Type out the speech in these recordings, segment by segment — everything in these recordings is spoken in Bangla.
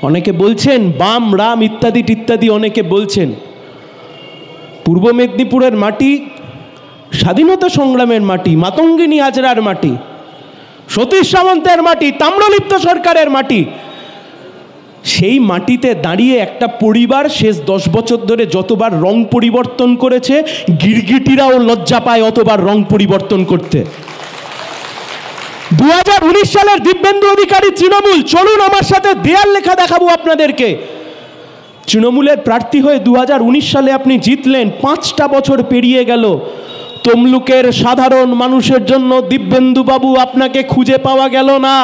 অনেকে বলছেন বাম রাম ইত্যাদি ইত্যাদি অনেকে বলছেন। পূর্ব মেদিনীপুরের মাটি স্বাধীনতা সংগ্রামের মাটি, মাতঙ্গিনী হাজরার মাটি, সতীশ সামন্তের মাটি, তাম্রলিপ্ত সরকারের মাটি। সেই মাটিতে দাঁড়িয়ে একটা পরিবার শেষ 10 বছর ধরে যতবার রং পরিবর্তন করেছে, গিরগিটিরাও লজ্জা পায় অতবার রং পরিবর্তন করতে। 2019 সালের দিব্যেন্দু অধিকারী তৃণমূল, চলুন আমার সাথে দেয়াল লেখা দেখাবো আপনাদেরকে। তৃণমূলের প্রার্থী হয়ে 2019 সালে আপনি জিতলেন, 5টা বছর পেরিয়ে গেল। তমলুকের সাধারণ মানুষের জন্য দিব্যেন্দু বাবু আপনাকে খুঁজে পাওয়া গেল না।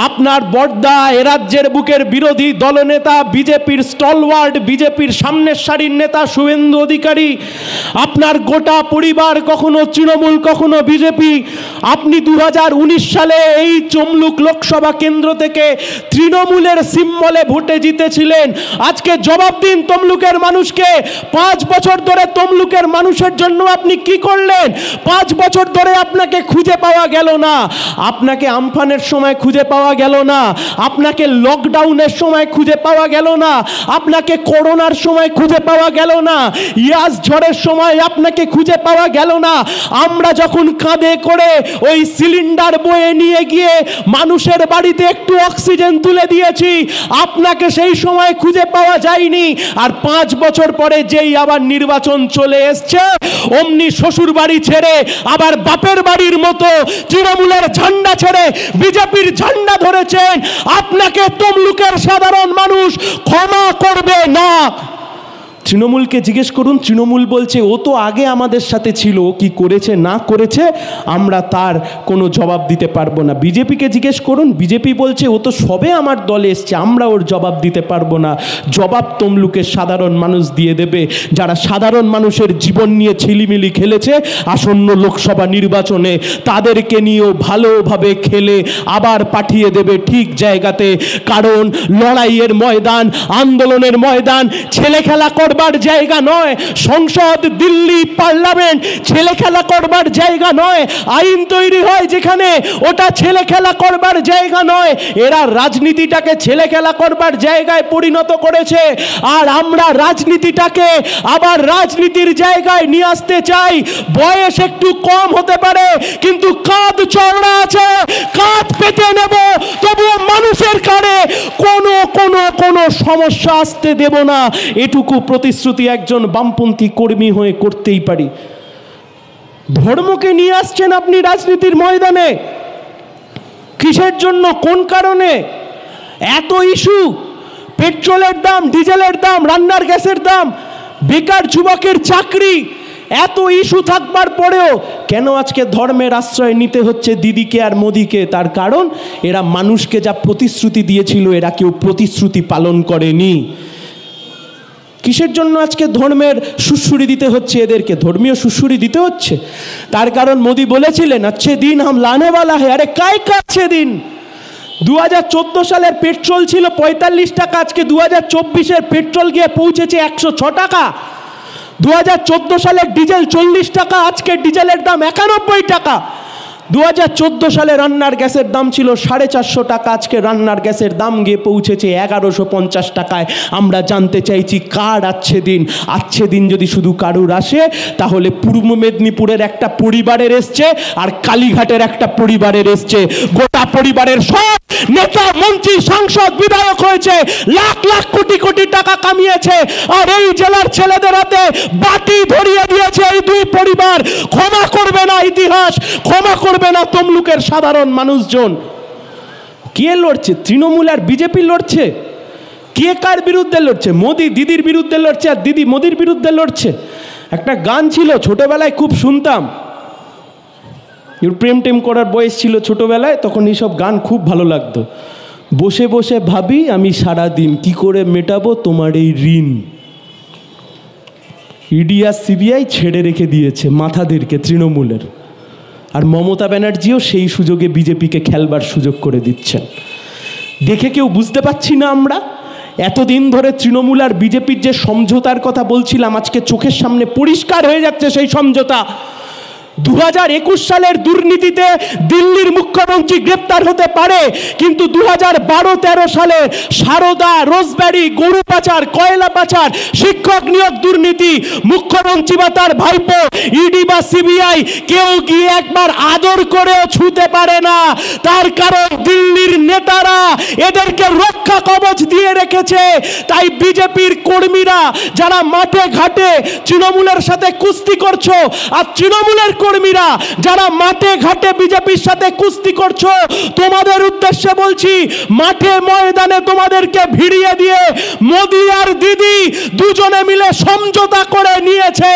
আপনার বড়দা এ রাজ্যের বুকের বিরোধী দলনেতা, বিজেপির স্টলওয়ার্ড, বিজেপির সামনের সারির নেতা শুভেন্দু অধিকারী, আপনার গোটা পরিবার কখনো তৃণমূল কখনো বিজেপি। আপনি 2019 সালে এই তমলুক লোকসভা কেন্দ্র থেকে তৃণমূলের সিম্বলে ভোটে জিতেছিলেন। আজকে জবাব দিন তমলুকের মানুষকে, 5 বছর ধরে তমলুকের মানুষের জন্য আপনি কি করলেন? 5 বছর ধরে আপনাকে খুঁজে পাওয়া গেল না। আপনাকে আমফানের সময় খুঁজে পাওয়া গেল না, আপনাকে লকডাউনের সময় খুঁজে পাওয়া গেল না, আপনাকে করোনার সময় খুঁজে পাওয়া গেল না, ইয়াস ঝড়ের সময় আপনাকে খুঁজে পাওয়া গেল না। আমরা যখন কাঁধে করে ওই সিলিন্ডার বয়ে নিয়ে গিয়ে মানুষের বাড়িতে একটু অক্সিজেন তুলে দিয়েছি, আপনাকে সেই সময় খুঁজে পাওয়া যায়নি। আর 5 বছর পরে যেই আবার নির্বাচন চলে এসছে, অমনি শ্বশুর বাড়ি ছেড়ে আবার বাপের বাড়ির মতো তৃণমূলের ঝান্ডা ছেড়ে বিজেপির ঝান্ডা ধরেছেন। আপনাকে তমলুকের সাধারণ মানুষ ক্ষমা করবে না। তৃণমূলকে জিজ্ঞেস করুন, তৃণমূল বলছে ও তো আগে আমাদের সাথে ছিল, কি করেছে না করেছে আমরা তার কোনো জবাব দিতে পারবো না। বিজেপিকে জিজ্ঞেস করুন, বিজেপি বলছে ও তো সবে আমার দলে এসছে, আমরা ওর জবাব দিতে পারবো না। জবাব তমলুকের সাধারণ মানুষ দিয়ে দেবে, যারা সাধারণ মানুষের জীবন নিয়ে ছিলিমিলি খেলেছে আসন্ন লোকসভা নির্বাচনে, তাদেরকে নিয়েও ভালোভাবে খেলে আবার পাঠিয়ে দেবে ঠিক জায়গাতে। কারণ লড়াইয়ের ময়দান, আন্দোলনের ময়দান ছেলে খেলা করবার জায়গা নয়। সংসদ, দিল্লি, পার্লামেন্ট ছেলে খেলা করবার জায়গা নয়। আইন তৈরি হয় যেখানে, ওটা ছেলে খেলা করবার জায়গা নয়। এরা রাজনীতিটাকে ছেলে খেলা করবার জায়গায় পরিণত করেছে। আর আমরা রাজনীতিটাকে আবার রাজনীতির জায়গায় নিয়ে আসতে চাই। বয়স একটু কম হতে পারে, কিন্তু কাঁধ চওড়া আছে, কাঁধ পেতে নেব, তবুও মানুষের কানে কোনো সমস্যা আসতে দেব না। এটুকু প্রতিশ্রুতি একজন বামপন্থী কর্মী হয়ে করতেই পারি। ধর্মকে নিয়ে আসছেন আপনি রাজনীতির ময়দানে, কিসের জন্য, কোন কারণে? এত ইস্যু, পেট্রোলের দাম, ডিজেলের দাম, রান্নার গ্যাসের দাম, বেকার যুবকের চাকরি, এত ইস্যু থাকবার পরেও কেন আজকে ধর্মের আশ্রয় নিতে হচ্ছে দিদিকে আর মোদিকে? তার কারণ এরা মানুষকে যা প্রতিশ্রুতি দিয়েছিল এরা কেউ প্রতিশ্রুতি পালন করেনি। কিসের জন্য আজকে ধর্মের সুশ্রুরি দিতে হচ্ছে এদেরকে? ধর্মীয় সুশ্রুরি দিতে হচ্ছে তার কারণ মোদি বলেছিলেন अच्छे दिन हम लाने वाला है। আরে কায় কাছে দিন? 2014 সালের পেট্রোল ছিল 45 টাকা, আজকে 2024-এর পেট্রোল গিয়ে পৌঁছেছে 106 টাকা। 2014 সালের ডিজেল 40 টাকা, আজকে ডিজেলের দাম 91 টাকা। 2014 সালে রান্নার গ্যাসের দাম ছিল 450 টাকা, আজকে রান্নার গ্যাসের দাম গিয়ে পৌঁছেছে 1150 টাকায়। আমরা জানতে চাইছি কার আচ্ছে দিন? আচ্ছে দিন যদি শুধু কারুর আসে তাহলে পূর্ব মেদিনীপুরের একটা পরিবারের এসছে আর কালীঘাটের একটা পরিবারের এসছে। গোটা পরিবারের সব নেতা, মন্ত্রী, সাংসদ, বিধায়ক হয়েছে, লাখ লাখ কোটি কোটি টাকা কামিয়েছে, আর এই জেলার ছেলেদের হাতে বাটি ধরিয়ে দিয়েছে এই দুই পরিবার। ক্ষমা করবে না ইতিহাস, ক্ষমা করবে না তমলুকের সাধারণ মানুষজন। কে লড়ছে? তৃণমূল আর বিজেপি লড়ছে। কে কার বিরুদ্ধে লড়ছে? মোদি দিদির বিরুদ্ধে লড়ছে আর দিদি মোদির বিরুদ্ধে লড়ছে। একটা গান ছিল ছোটবেলায় খুব শুনতাম, প্রেম টেম করার বয়স ছিল ছোটবেলায়, তখন এইসব গান খুব ভালো লাগতো। বসে বসে ভাবি আমি সারা দিন কি করে মেটাবো তোমার এই ঋণ। ইডি আর সিবিআই ছেড়ে রেখে দিয়েছে মাথাদেরকে তৃণমূলের, আর মমতা ব্যানার্জিও সেই সুযোগে বিজেপিকে খেলবার সুযোগ করে দিচ্ছেন। দেখে কেউ বুঝতে পারছি না আমরা? এতদিন ধরে তৃণমূল আর বিজেপির যে সমঝোতার কথা বলছিলাম, আজকে চোখের সামনে পরিষ্কার হয়ে যাচ্ছে সেই সমঝোতা। 2021 সালের দুর্নীতিতে দিল্লির মুখ্যমন্ত্রী গ্রেপ্তার হতে পারে, কিন্তু 2012-13 সালে সারদা, রোজবেরি, গরু পাচার, কয়লা পাচার, শিক্ষক নিয়োগ দুর্নীতি, মুখ্যমন্ত্রী বা তার ভাইপো, ইডি বা সিবিআই কেউ গিয়ে একবার আদর করেও ছুঁতে পারে না। তার কারণ দিল্লির নেতারা এদেরকে রক্ষা কবচ দিয়ে রেখেছে। তাই বিজেপির কর্মীরা যারা মাঠে ঘাটে তৃণমূলের সাথে কুস্তি করছো, আর তৃণমূলের কর্মীরা যারা মাঠে ঘাটে বিজেপির সাথে কুস্তি করছো, তোমাদের উদ্দেশ্যে বলছি, মাঠে ময়দানে তোমাদেরকে ভিড়িয়ে দিয়ে মোদি আর দিদি দুজনে মিলে সমঝোতা করে নিয়েছে,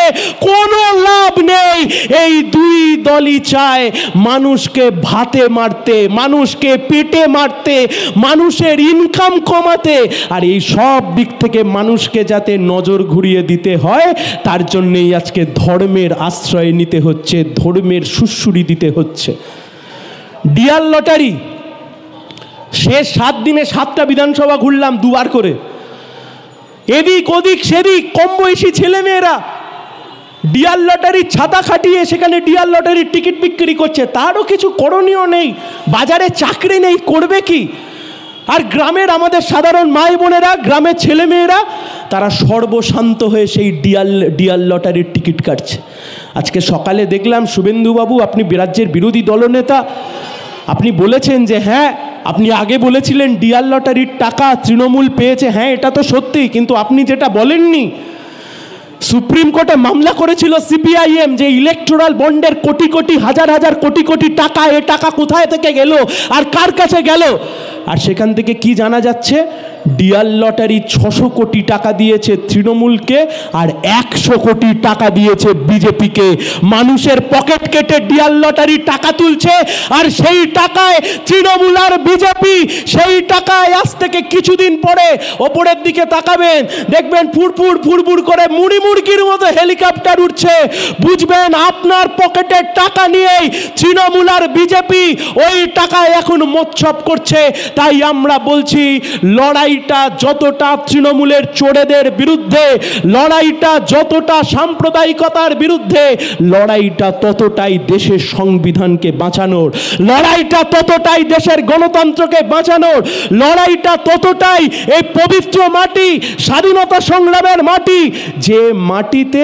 কোনো লাভ নেই। এই দুই দলই চায় মানুষকে ভাতে মারতে, মানুষকে পেটে মারতে, মানুষের ইনকাম কমাতে, আর এই সব দিক থেকে মানুষকে যাতে নজর ঘুরিয়ে দিতে হয়, তার জন্যই আজকে ধর্মের আশ্রয় নিতে হচ্ছে, ধর্মের সুশ্রুতি দিতে হচ্ছে। ডিয়ার লটারি, শেষ 7 দিনে 7টা বিধানসভা ঘুরলাম দুবার করে, এদিক ওদিক সেদিক কম বয়সী ছেলেমেয়েরা ডিয়ার লটারির ছাতা খাটিয়ে সেখানে ডিয়ার লটারির টিকিট বিক্রি করছে, তারও কিছু করণীয় নেই, বাজারে চাকরি নেই, করবে কি? আর গ্রামের আমাদের সাধারণ মাই বোনেরা, গ্রামের ছেলেমেয়েরা, তারা সর্বশান্ত হয়ে সেই ডিয়ার লটারির টিকিট কাটছে। আজকে সকালে দেখলাম শুভেন্দুবাবু, আপনি রাজ্যের বিরোধী দলনেতা, আপনি বলেছেন যে হ্যাঁ, আপনি আগে বলেছিলেন ডিয়ার লটারির টাকা তৃণমূল পেয়েছে, হ্যাঁ এটা তো সত্যি, কিন্তু আপনি যেটা বলেননি, সুপ্রিম কোর্টে মামলা করেছিল সিপিআইএম যে ইলেকটোরাল বন্ডের কোটি কোটি, হাজার হাজার কোটি কোটি টাকা, এ টাকা কোথায় থেকে গেল আর কার কাছে গেল? আর সেখান থেকে কি জানা যাচ্ছে, ডিয়ার লটারি 600 কোটি টাকা দিয়েছে তৃণমূলকে আর 100 কোটি টাকা দিয়েছে বিজেপিকে। মানুষের পকেট কেটে ডিয়ার লটারি টাকা তুলছে, আর সেই টাকায় তৃণমূল আর বিজেপি, সেই টাকায় আজ থেকে কিছুদিন পরে ওপরের দিকে তাকাবেন, দেখবেন ফুরফুর ফুরফুর করে মুড়ি মুড়কির মতো হেলিকপ্টার উঠছে, বুঝবেন আপনার পকেটের টাকা নিয়েই তৃণমূল আর বিজেপি ওই টাকায় এখন মোৎসব করছে। তাই আমরা বলছি, লড়াইটা যতটা তৃণমূলের চোরেদের বিরুদ্ধে, লড়াইটা যতটা সাম্প্রদায়িকতার বিরুদ্ধে, লড়াইটা ততটাই দেশের সংবিধানকে বাঁচানোর, লড়াইটা ততটাই দেশের গণতন্ত্রকে বাঁচানোর, লড়াইটা ততটাই এই পবিত্র মাটি, স্বাধীনতা সংগ্রামের মাটি, যে মাটিতে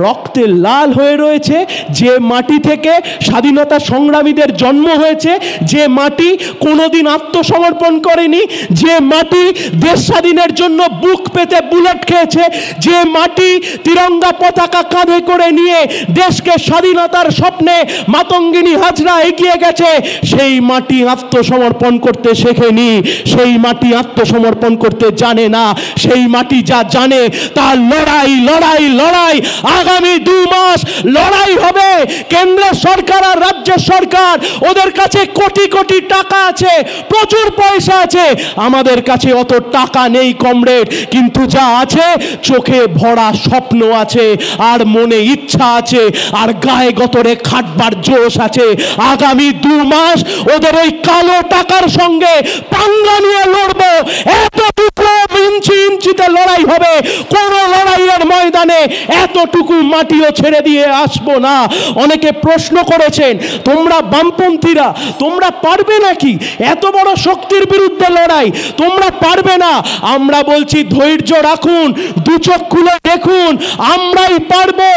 রক্তে লাল হয়ে রয়েছে, যে মাটি থেকে স্বাধীনতা সংগ্রামীদের জন্ম হয়েছে, যে মাটি কোনোদিন আত্মসমর্পণ করেনি, যে মাটি দেশ স্বাধীনের জন্য বুক পেতে বুলেট খেয়েছে, যে মাটি তিরঙ্গা পতাকা কাঁধে করে নিয়ে দেশকে স্বাধীনতার স্বপ্নে মাতঙ্গিনী হাজরা এগিয়ে গেছে, সেই মাটি আত্মসমর্পণ করতে শেখেনি, সেই মাটি আত্মসমর্পণ করতে জানে না। সেই মাটি যা জানে তা লড়াই লড়াই লড়াই। আগামী 2 মাস লড়াই হবে। কেন্দ্র সরকার আর রাজ্য সরকার, ওদের কাছে কোটি কোটি টাকা আছে, প্রচুর পয়সা আছে, আমাদের কাছে অত টাকা নেই কমরেড, কিন্তু যা আছে চোখে ভরা স্বপ্ন আছে, আর মনে ইচ্ছা আছে, আর গায়ে গতরে খাটবার জোশ আছে। আগামী 2 মাস ওদের ওই কালো টাকার সঙ্গে পাঙ্গা নিয়ে লড়বো। এতটুকু ইঞ্চি ইঞ্চিতে লড়াই হবে, কোন লড়াইয়ের ময়দানে এতটুকু মাটিও ছেড়ে দিয়ে আসবো না। অনেকে প্রশ্ন করেছেন, তোমরা বামপন্থীরা তোমরা পারবে নাকি এত বড় শক্তির বিরুদ্ধে লড়াই? তোমরা পারবে না। আমরা বলছি ধৈর্য রাখুন, 2 চোখ খুলে দেখুন, আমরাই পারবো।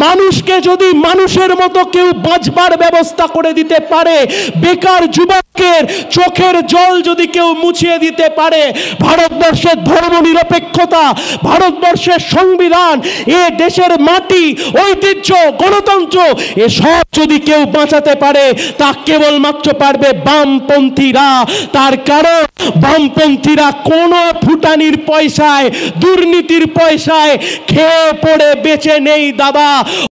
মানুষকে যদি মানুষের মতো কেউ বাঁচবার ব্যবস্থা করে দিতে পারে, বেকার যুবকের চোখের জল যদি কেউ মুছিয়ে দিতে পারে, ভারতবর্ষের ধর্মনিরপেক্ষতা, ভারতবর্ষের সংবিধান, এ দেশের মাটি, ঐতিহ্য, গণতন্ত্র, এসব যদি কেউ বাঁচাতে পারে, তা কেবলমাত্র পারবে বামপন্থীরা। তার কারণ বামপন্থীরা কোনো ফুটানির পয়সায়, দুর্নীতির পয়সায় খেয়ে পড়ে বেঁচে নেই দাদা।